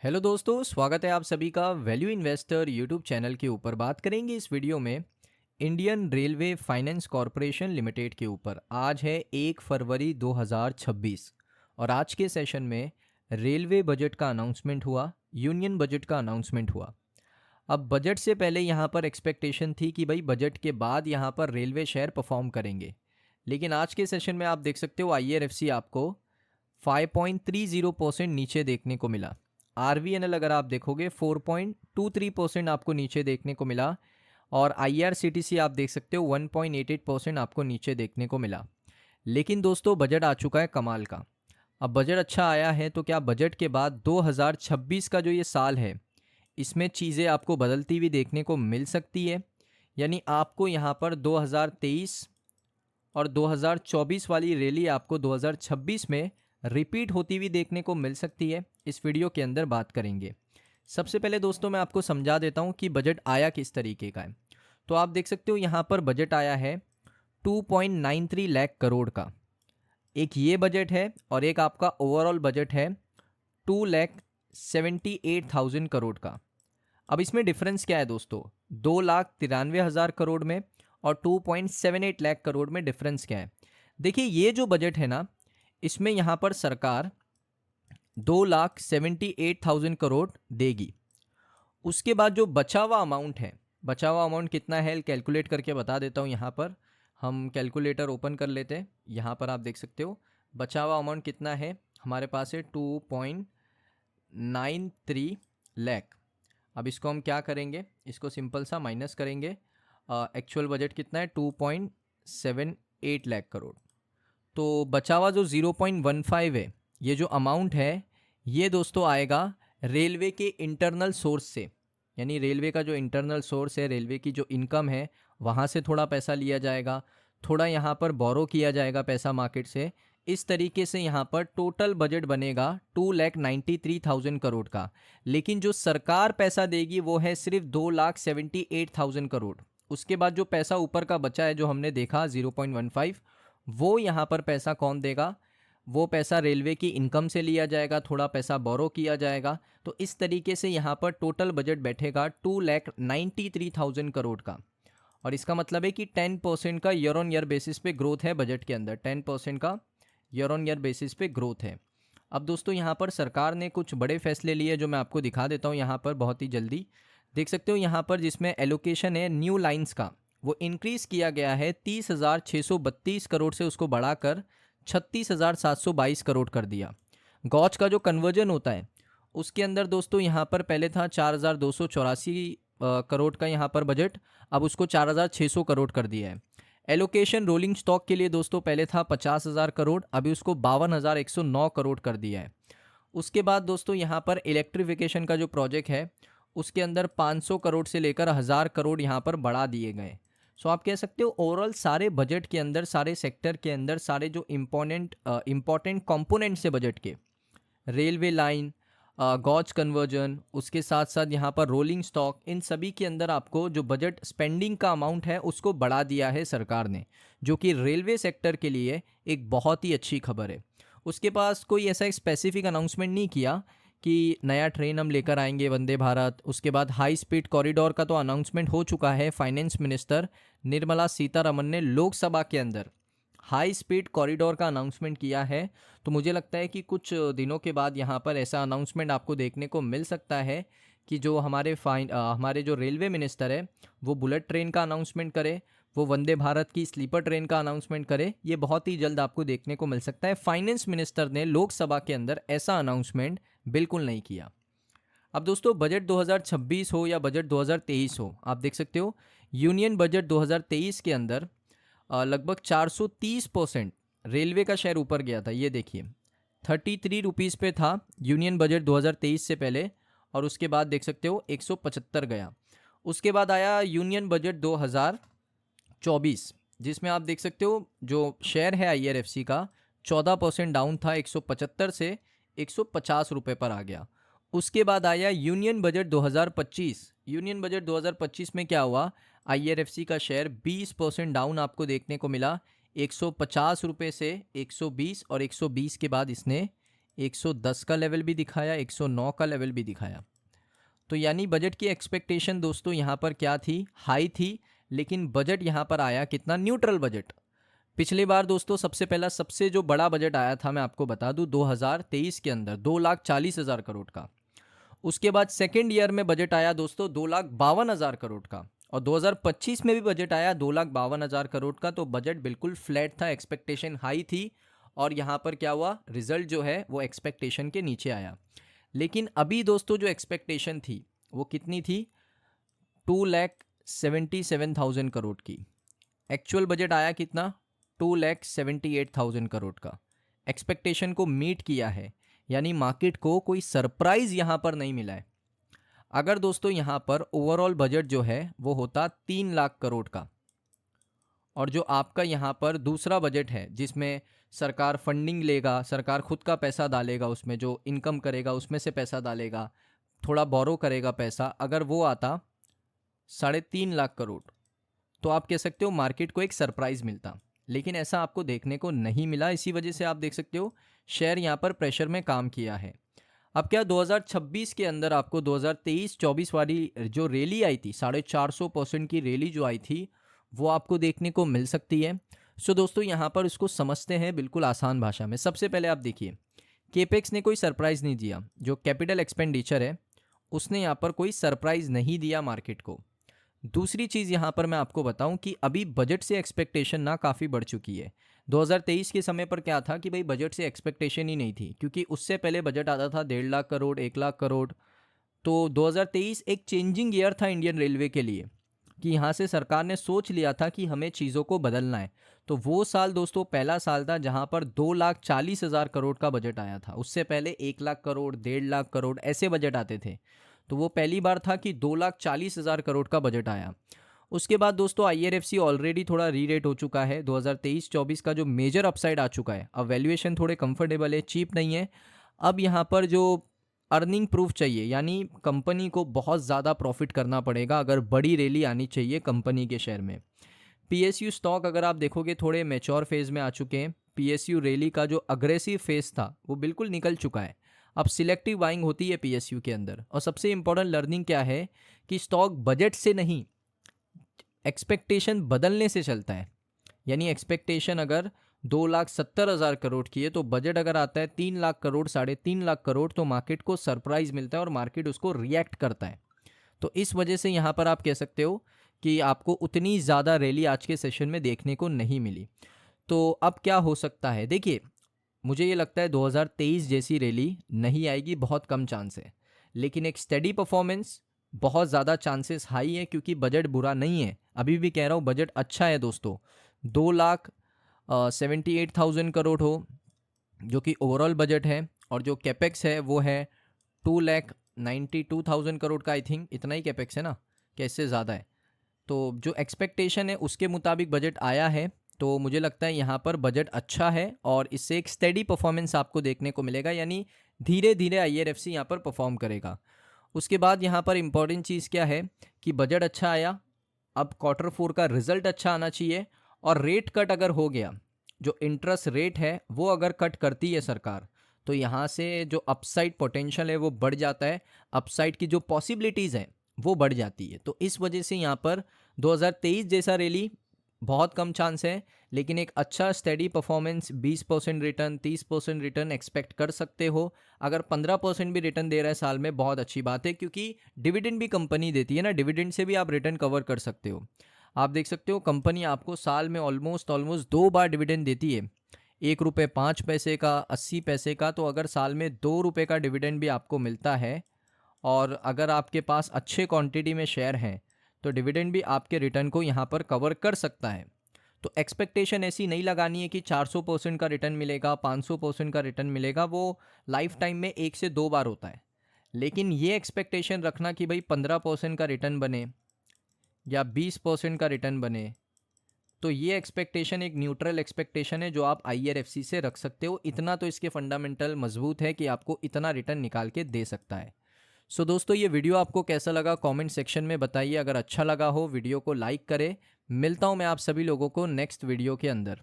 Hello दोस्तों, स्वागत है आप सभी का वैल्यू इन्वेस्टर यूट्यूब चैनल के ऊपर। बात करेंगे इस वीडियो में Indian railway finance corporation limited के ऊपर। आज है 1 फरवरी 2026 और आज के सेशन में रेलवे बजट का अनाउंसमेंट हुआ, यूनियन बजट का अनाउंसमेंट हुआ। अब बजट से पहले यहाँ पर एक्सपेक्टेशन थी कि भाई बजट के बाद यहाँ पर रेलवे शेयर परफॉर्म करेंगे, लेकिन आज के सेशन में आप देख सकते हो IRFC आपको 5.30% नीचे देखने को मिला। RVNL अगर आप देखोगे 4.23% आपको नीचे देखने को मिला और IRCTC आप देख सकते हो 1.88% आपको नीचे देखने को मिला। लेकिन दोस्तों बजट आ चुका है कमाल का। अब बजट अच्छा आया है तो क्या बजट के बाद 2026 का जो ये साल है इसमें चीज़ें आपको बदलती हुई देखने को मिल सकती है, यानी आपको यहाँ पर 2023 और 2024 वाली रैली आपको 2026 में रिपीट होती हुई देखने को मिल सकती है। इस वीडियो के अंदर बात करेंगे। सबसे पहले दोस्तों मैं आपको समझा देता हूँ कि बजट आया किस तरीके का है। तो आप देख सकते हो यहाँ पर बजट आया है 2.93 लाख करोड़ का। एक ये बजट है और एक आपका ओवरऑल बजट है 2,78,000 करोड़ का। अब इसमें डिफरेंस क्या है दोस्तों, 2,93,000 करोड़ में और 2.78 लाख करोड़ में डिफरेंस क्या है। देखिए ये जो बजट है ना, इसमें यहाँ पर सरकार 2,78,000 करोड़ देगी। उसके बाद जो बचा हुआ अमाउंट है, बचा हुआ अमाउंट कितना है कैलकुलेट करके बता देता हूँ। यहाँ पर हम कैलकुलेटर ओपन कर लेते हैं। यहाँ पर आप देख सकते हो बचा हुआ अमाउंट कितना है, हमारे पास है 2.93 लाख। अब इसको हम क्या करेंगे, इसको सिंपल सा माइनस करेंगे। एक्चुअल बजट कितना है 2.78 लाख करोड़। तो बचा हुआ जो 0.15 है, ये जो अमाउंट है ये दोस्तों आएगा रेलवे के इंटरनल सोर्स से, यानी रेलवे का जो इंटरनल सोर्स है, रेलवे की जो इनकम है वहाँ से थोड़ा पैसा लिया जाएगा, थोड़ा यहाँ पर बोरो किया जाएगा पैसा मार्केट से। इस तरीके से यहाँ पर टोटल बजट बनेगा 2,93,000 करोड़ का। लेकिन जो सरकार पैसा देगी वो है सिर्फ 2,78,000 करोड़। उसके बाद जो पैसा ऊपर का बचा है जो हमने देखा 0.15, वो यहाँ पर पैसा कौन देगा, वो पैसा रेलवे की इनकम से लिया जाएगा, थोड़ा पैसा बोरो किया जाएगा। तो इस तरीके से यहाँ पर टोटल बजट बैठेगा 2,93,000 करोड़ का। और इसका मतलब है कि 10% का ईयर ऑन ईयर बेसिस पे ग्रोथ है बजट के अंदर, 10% का ईयर ऑन ईयर बेसिस पे ग्रोथ है। अब दोस्तों यहाँ पर सरकार ने कुछ बड़े फैसले लिए जो मैं आपको दिखा देता हूँ यहाँ पर बहुत ही जल्दी। देख सकते हो यहाँ पर जिसमें एलोकेशन है न्यू लाइन्स का, वो इंक्रीज़ किया गया है 30,632 करोड़ से उसको बढ़ाकर 36,722 करोड़ कर दिया। गॉज का जो कन्वर्जन होता है उसके अंदर दोस्तों यहाँ पर पहले था 4,284 करोड़ का यहाँ पर बजट, अब उसको 4,600 करोड़ कर दिया है। एलोकेशन रोलिंग स्टॉक के लिए दोस्तों पहले था 50,000 करोड़, अभी उसको 52,109 करोड़ कर दिया है। उसके बाद दोस्तों यहाँ पर इलेक्ट्रिफिकेशन का जो प्रोजेक्ट है उसके अंदर 500 करोड़ से लेकर 1,000 करोड़ यहाँ पर बढ़ा दिए गए। सो आप कह सकते हो ओवरऑल सारे बजट के अंदर, सारे सेक्टर के अंदर, सारे जो इम्पोर्टेंट कंपोनेंट्स है बजट के, रेलवे लाइन, गॉज कन्वर्जन, उसके साथ साथ यहाँ पर रोलिंग स्टॉक, इन सभी के अंदर आपको जो बजट स्पेंडिंग का अमाउंट है उसको बढ़ा दिया है सरकार ने, जो कि रेलवे सेक्टर के लिए एक बहुत ही अच्छी खबर है। उसके पास कोई ऐसा एक स्पेसिफिक अनाउंसमेंट नहीं किया कि नया ट्रेन हम लेकर आएंगे वंदे भारत। उसके बाद हाई स्पीड कॉरिडोर का तो अनाउंसमेंट हो चुका है, फाइनेंस मिनिस्टर निर्मला सीतारमन ने लोकसभा के अंदर हाई स्पीड कॉरिडोर का अनाउंसमेंट किया है। तो मुझे लगता है कि कुछ दिनों के बाद यहाँ पर ऐसा अनाउंसमेंट आपको देखने को मिल सकता है कि जो हमारे जो रेलवे मिनिस्टर है वो बुलेट ट्रेन का अनाउंसमेंट करे, वो वंदे भारत की स्लीपर ट्रेन का अनाउंसमेंट करे। ये बहुत ही जल्द आपको देखने को मिल सकता है। फाइनेंस मिनिस्टर ने लोकसभा के अंदर ऐसा अनाउंसमेंट बिल्कुल नहीं किया। अब दोस्तों बजट 2026 हो या बजट 2023 हो, आप देख सकते हो यूनियन बजट 2023 के अंदर लगभग 430% रेलवे का शेयर ऊपर गया था। ये देखिए 33 रुपीज़ पे था यूनियन बजट 2023 से पहले, और उसके बाद देख सकते हो 175 गया। उसके बाद आया यूनियन बजट 2024, जिसमें आप देख सकते हो जो शेयर है IRFC का 14% डाउन था, 175 से 150 रुपये पर आ गया। उसके बाद आया यूनियन बजट 2025। यूनियन बजट 2025 में क्या हुआ, IRFC का शेयर 20% डाउन आपको देखने को मिला, 150 रुपये से 120, और 120 के बाद इसने 110 का लेवल भी दिखाया, 109 का लेवल भी दिखाया। तो यानी बजट की एक्सपेक्टेशन दोस्तों यहाँ पर क्या थी, हाई थी, लेकिन बजट यहाँ पर आया कितना, न्यूट्रल बजट। पिछली बार दोस्तों सबसे पहला सबसे जो बड़ा बजट आया था मैं आपको बता दूं 2023 के अंदर 2,40,000 करोड़ का। उसके बाद सेकेंड ईयर में बजट आया दोस्तों 2,52,000 करोड़ का, और 2025 में भी बजट आया 2,52,000 करोड़ का। तो बजट बिल्कुल फ्लैट था, एक्सपेक्टेशन हाई थी, और यहाँ पर क्या हुआ, रिजल्ट जो है वो एक्सपेक्टेशन के नीचे आया। लेकिन अभी दोस्तों जो एक्सपेक्टेशन थी वो कितनी थी, 2,77,000 करोड़ की। एक्चुअल बजट आया कितना, 2,78,000 करोड़ का। एक्सपेक्टेशन को मीट किया है, यानी मार्केट को कोई सरप्राइज यहाँ पर नहीं मिला है। अगर दोस्तों यहाँ पर ओवरऑल बजट जो है वो होता 3 लाख करोड़ का, और जो आपका यहाँ पर दूसरा बजट है जिसमें सरकार फंडिंग लेगा, सरकार खुद का पैसा डालेगा, उसमें जो इनकम करेगा उसमें से पैसा डालेगा, थोड़ा बोरो करेगा पैसा, अगर वो आता 3.5 लाख करोड़, तो आप कह सकते हो मार्केट को एक सरप्राइज मिलता। लेकिन ऐसा आपको देखने को नहीं मिला, इसी वजह से आप देख सकते हो शेयर यहाँ पर प्रेशर में काम किया है। अब क्या 2026 के अंदर आपको 2023-24 वाली जो रैली आई थी, 450% की रैली जो आई थी, वो आपको देखने को मिल सकती है। सो दोस्तों यहाँ पर इसको समझते हैं बिल्कुल आसान भाषा में। सबसे पहले आप देखिए, केपेक्स ने कोई सरप्राइज नहीं दिया, जो कैपिटल एक्सपेंडिचर है उसने यहाँ पर कोई सरप्राइज नहीं दिया मार्केट को। दूसरी चीज़ यहाँ पर मैं आपको बताऊं कि अभी बजट से एक्सपेक्टेशन ना काफ़ी बढ़ चुकी है। 2023 के समय पर क्या था कि भाई बजट से एक्सपेक्टेशन ही नहीं थी, क्योंकि उससे पहले बजट आता था 1.5 लाख करोड़, 1 लाख करोड़। तो 2023 एक चेंजिंग ईयर था इंडियन रेलवे के लिए, कि यहाँ से सरकार ने सोच लिया था कि हमें चीज़ों को बदलना है। तो वो साल दोस्तों पहला साल था जहाँ पर 2,40,000 करोड़ का बजट आया था। उससे पहले 1 लाख करोड़, 1.5 लाख करोड़ ऐसे बजट आते थे। तो वो पहली बार था कि 2,40,000 करोड़ का बजट आया। उसके बाद दोस्तों IRFC ऑलरेडी थोड़ा री रेट हो चुका है। 2023-24 का जो मेजर अपसाइड आ चुका है, अब वैल्यूएशन थोड़े कंफर्टेबल है, चीप नहीं है। अब यहाँ पर जो अर्निंग प्रूफ चाहिए, यानी कंपनी को बहुत ज़्यादा प्रॉफिट करना पड़ेगा अगर बड़ी रैली आनी चाहिए कंपनी के शेयर में। PSU स्टॉक अगर आप देखोगे थोड़े मैच्योर फेज में आ चुके हैं। PSU रैली का जो अग्रेसिव फेज था वो बिल्कुल निकल चुका है। अब सिलेक्टिव बाइंग होती है PSU के अंदर। और सबसे इंपॉर्टेंट लर्निंग क्या है कि स्टॉक बजट से नहीं, एक्सपेक्टेशन बदलने से चलता है। यानी एक्सपेक्टेशन अगर 2,70,000 करोड़ की है, तो बजट अगर आता है 3 लाख करोड़, 3.5 लाख करोड़, तो मार्केट को सरप्राइज मिलता है और मार्केट उसको रिएक्ट करता है। तो इस वजह से यहाँ पर आप कह सकते हो कि आपको उतनी ज़्यादा रैली आज के सेशन में देखने को नहीं मिली। तो अब क्या हो सकता है, देखिए मुझे ये लगता है 2023 जैसी रैली नहीं आएगी, बहुत कम चांस है। लेकिन एक स्टेडी परफॉर्मेंस बहुत ज़्यादा चांसेस हाई है, क्योंकि बजट बुरा नहीं है। अभी भी कह रहा हूँ बजट अच्छा है दोस्तों। 2,78,000 करोड़ हो जो कि ओवरऑल बजट है, और जो कैपेक्स है वो है 2,92,000 करोड़ का। आई थिंक इतना ही कैपेक्स है ना, कैसे ज़्यादा है। तो जो एक्सपेक्टेशन है उसके मुताबिक बजट आया है। तो मुझे लगता है यहाँ पर बजट अच्छा है, और इससे एक स्टेडी परफॉर्मेंस आपको देखने को मिलेगा, यानी धीरे धीरे IRFC यहाँ पर परफॉर्म करेगा। उसके बाद यहाँ पर इम्पॉर्टेंट चीज़ क्या है कि बजट अच्छा आया, अब Q4 का रिजल्ट अच्छा आना चाहिए, और रेट कट अगर हो गया, जो इंटरेस्ट रेट है वो अगर कट करती है सरकार, तो यहाँ से जो अपसाइड पोटेंशियल है वो बढ़ जाता है, अपसाइड की जो पॉसिबिलिटीज़ हैं वो बढ़ जाती है। तो इस वजह से यहाँ पर 2023 जैसा रैली बहुत कम चांस है, लेकिन एक अच्छा steady performance 20% return, 30% return expect कर सकते हो। अगर 15% भी रिटर्न दे रहा है साल में, बहुत अच्छी बात है, क्योंकि डिविडेंड भी कंपनी देती है ना, डिविडेंड से भी आप रिटर्न कवर कर सकते हो। आप देख सकते हो कंपनी आपको साल में ऑलमोस्ट 2 बार डिविडेंड देती है, 1 रुपये 5 पैसे का, 80 पैसे का। तो अगर साल में 2 रुपये का डिविडेंड भी आपको मिलता है, और अगर आपके पास अच्छे क्वांटिटी में शेयर हैं, तो डिविडेंड भी आपके रिटर्न को यहाँ पर कवर कर सकता है। तो एक्सपेक्टेशन ऐसी नहीं लगानी है कि 400% का रिटर्न मिलेगा, 500% का रिटर्न मिलेगा, वो लाइफ टाइम में 1 से 2 बार होता है। लेकिन ये एक्सपेक्टेशन रखना कि भाई 15% का रिटर्न बने या 20% का रिटर्न बने, तो ये एक्सपेक्टेशन एक न्यूट्रल एक्सपेक्टेशन है जो आप IRFC से रख सकते हो। इतना तो इसके फंडामेंटल मजबूत है कि आपको इतना रिटर्न निकाल के दे सकता है। सो दोस्तों ये वीडियो आपको कैसा लगा कमेंट सेक्शन में बताइए। अगर अच्छा लगा हो वीडियो को लाइक करें। मिलता हूँ मैं आप सभी लोगों को नेक्स्ट वीडियो के अंदर।